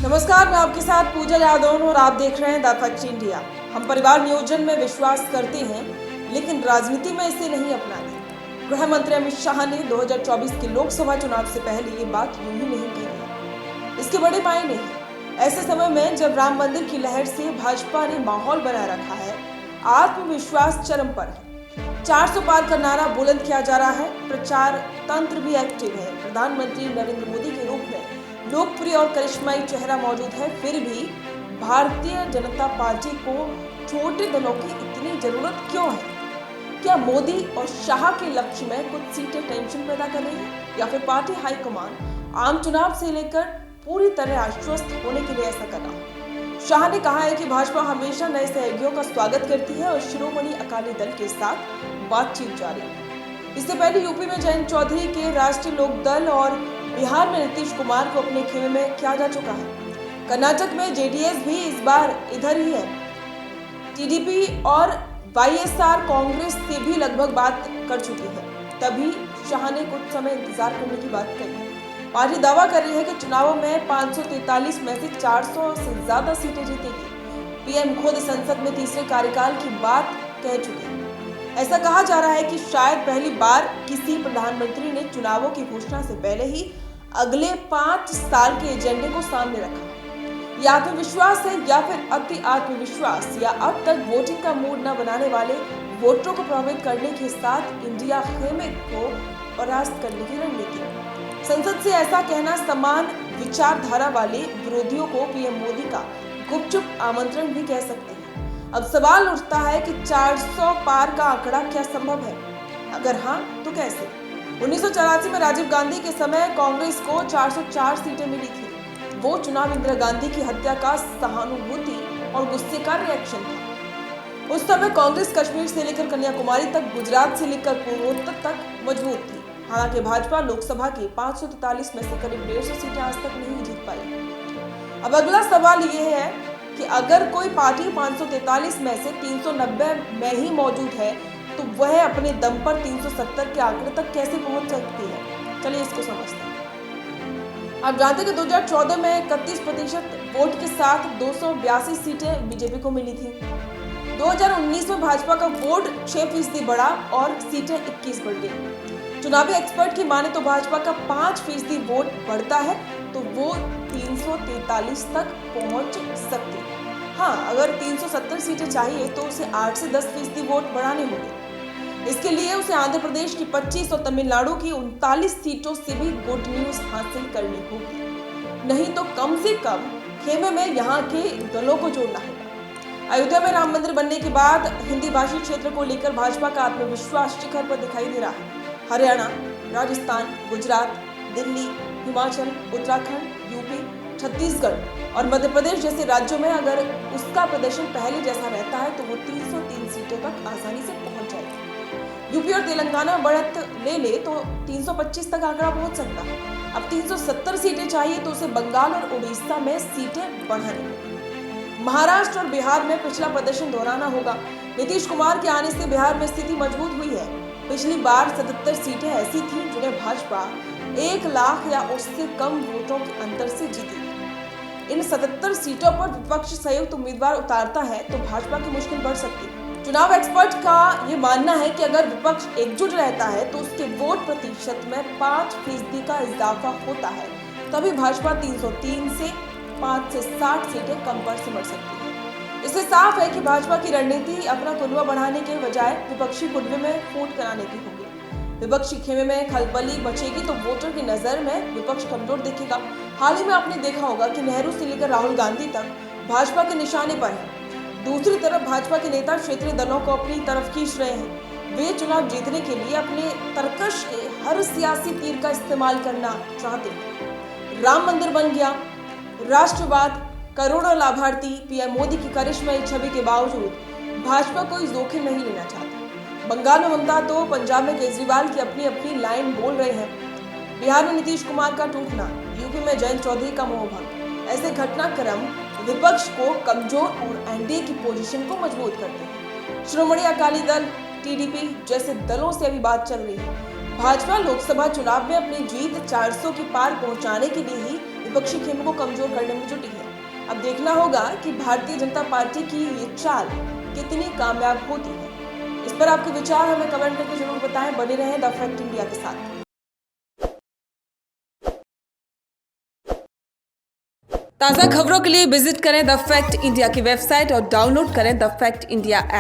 नमस्कार, मैं आपके साथ पूजा यादव और आप देख रहे हैं द फैक्ट इंडिया। हम परिवार नियोजन में विश्वास करते हैं, लेकिन राजनीति में इसे नहीं अपनाते। गृह मंत्री अमित शाह ने 2024 के लोकसभा चुनाव से पहले ये बात यूं ही नहीं कही है। इसके बड़े मायने हैं। ऐसे समय में जब राम मंदिर की लहर से भाजपा ने माहौल बनाए रखा है, आत्मविश्वास चरम पर है। 400 पार का नारा बुलंद किया जा रहा है, प्रचार तंत्र भी एक्टिव है। प्रधानमंत्री नरेंद्र मोदी के रूप में लोकप्रिय और करिश्माई चेहरा मौजूद है, फिर भी भारतीय जनता पार्टी को छोटे दलों की इतनी जरूरत क्यों है? क्या मोदी और शाह के लक्ष्य में कुछ सीटें टेंशन पैदा कर रही है, या फिर पार्टी हाईकमान आम चुनाव से लेकर पूरी तरह आश्वस्त होने के लिए ऐसा कर रहा है? शाह ने कहा है कि भाजपा हमेशा नए सहयोगियों का स्वागत करती है और शिरोमणि अकाली दल के साथ बातचीत जारी है। इससे पहले यूपी में जयंत चौधरी के राष्ट्रीय लोक दल और बिहार में नीतीश कुमार को अपने खेमे में किया जा चुका है। कर्नाटक में जेडीएस भी इस बार इधर ही है। टीडीपी और वाईएसआर कांग्रेस से भी लगभग बात कर चुकी है। तभी शाह ने कुछ समय इंतजार करने की बात कही है। पार्टी दावा कर रही है कि चुनावों में 543 में से 400 से ज्यादा सीटें जीतेगी। पीएम खुद संसद में तीसरे कार्यकाल की बात कह चुके हैं। ऐसा कहा जा रहा है कि शायद पहली बार किसी प्रधानमंत्री ने चुनावों की घोषणा से पहले ही अगले 5 साल के एजेंडे को सामने रखा है। यह आत्मविश्वास है या फिर अति आत्मविश्वास, या अब तक वोटिंग का मूड न बनाने वाले वोटरों को प्रभावित करने के साथ इंडिया खेमे को परास्त करने की रणनीति। संसद से ऐसा कहना समान विचारधारा वाले विरोधियों को पीएम मोदी का गुपचुप आमंत्रण भी कह सकते हैं। अब सवाल उठता है कि 400 पार का आंकड़ा क्या संभव है? अगर हाँ, तो कैसे? 1984 में राजीव गांधी के समय कांग्रेस को 404 सीटें मिली थी। वो चुनाव इंदिरा गांधी की हत्या का सहानुभूति और गुस्से का रिएक्शन था। उस समय कांग्रेस कश्मीर से लेकर कन्याकुमारी तक, गुजरात से लेकर पूर्वोत्तर तक मजबूत थी। हालांकि भाजपा लोकसभा की 543 में से करीब 150 सीटें आज तक नहीं जीत पाई। अब अगला सवाल ये है कि अगर कोई पार्टी 543 में से 390 में ही मौजूद है, तो वह अपने दम पर 370 के आंकड़े तक कैसे पहुंच सकती है? चलिए इसको समझते हैं। आप जानते हैं कि 2014 में 31% वोट के साथ 282 सीटें बीजेपी को मिली थी। 2019 में भाजपा का वोट 6% बढ़ा और सीटें 21 बढ़ गई। चुनावी एक्सपर्ट की माने तो भाजपा का 5% वोट बढ़ता है तो वो 343 तक पहुंच सकती है। हाँ, अगर 370 सीटें चाहिए तो उसे 8 से 10% वोट बढ़ाने होंगे। इसके लिए उसे आंध्र प्रदेश की 25 और तमिलनाडु की 39 सीटों से भी गुड न्यूज हासिल करनी होगी। नहीं तो कम से कम खेमे में यहाँ के दलों को जोड़ना होगा। अयोध्या में राम मंदिर बनने के बाद हिंदी भाषी क्षेत्र को लेकर भाजपा का आत्मविश्वास शिखर पर दिखाई दे रहा है। हरियाणा, राजस्थान, गुजरात, दिल्ली, हिमाचल, उत्तराखंड, यूपी, छत्तीसगढ़ और मध्य प्रदेश जैसे राज्यों में अगर उसका प्रदर्शन पहले जैसा रहता है तो वो 303 सीटों तक आसानी से पहुंच जाएगी। यूपी और तेलंगाना बढ़त ले तो 325 तक आंकड़ा पहुंच सकता है। अब 370 सीटें चाहिए तो उसे बंगाल और उड़ीसा में सीटें बढ़ानी होगी। महाराष्ट्र और बिहार में पिछला प्रदर्शन दोहराना होगा। नीतीश कुमार के आने से बिहार में स्थिति मजबूत हुई है। पिछली बार 77 सीटें ऐसी थी जिन्हें भाजपा 1 लाख या उससे कम वोटों के अंतर से जीती। इन 77 सीटों पर विपक्ष संयुक्त उम्मीदवार उतारता है तो भाजपा की मुश्किल बढ़ सकती है। चुनाव एक्सपर्ट का ये मानना है कि अगर विपक्ष एकजुट रहता है तो उसके वोट प्रतिशत में 5% का इजाफा होता है, तभी भाजपा 303 से 5 से 60 सीटें कम पर सिमट सकती है। इससे साफ है कि भाजपा की रणनीति अपना कुनबा बढ़ाने के बजाय विपक्षी कुनबे में फूट कराने की होगी। विपक्षी खेमे में खलबली बचेगी तो वोटर की नजर में विपक्ष कमजोर दिखेगा। हाल ही में आपने देखा होगा कि नेहरू से लेकर राहुल गांधी तक भाजपा के निशाने पर है। दूसरी तरफ भाजपा के नेता क्षेत्रीय दलों को अपनी तरफ खींच रहे हैं। वे चुनाव जीतने के लिए अपने तरकश के हर सियासी तीर का इस्तेमाल करना चाहते हैं। राम मंदिर बन गया, राष्ट्रवाद, करोड़ों लाभार्थी, पीएम मोदी की करिश्माई छवि के बावजूद भाजपा कोई जोखिम नहीं लेना चाहती। बंगाल में ममता तो पंजाब में केजरीवाल की अपनी अपनी लाइन बोल रहे हैं। बिहार में नीतीश कुमार का टूटना, यूपी में जयंत चौधरी का मोहभंग, ऐसे घटनाक्रम विपक्ष को कमजोर और एनडीए की पोजीशन को मजबूत करते हैं। शिरोमणि अकाली दल, टीडीपी जैसे दलों से अभी बात चल रही है। भाजपा लोकसभा चुनाव में अपनी जीत 400 के पार पहुंचाने के लिए ही विपक्षी खेमे को कमजोर करने में जुटी है। अब देखना होगा कि भारतीय जनता पार्टी की ये चाल कितनी कामयाब होती है। इस पर आपके विचार हमें कमेंट करके जरूर बताएं। बने रहें द फैक्ट इंडिया के साथ। ताज़ा खबरों के लिए विजिट करें द फैक्ट इंडिया की वेबसाइट और डाउनलोड करें द फैक्ट इंडिया ऐप।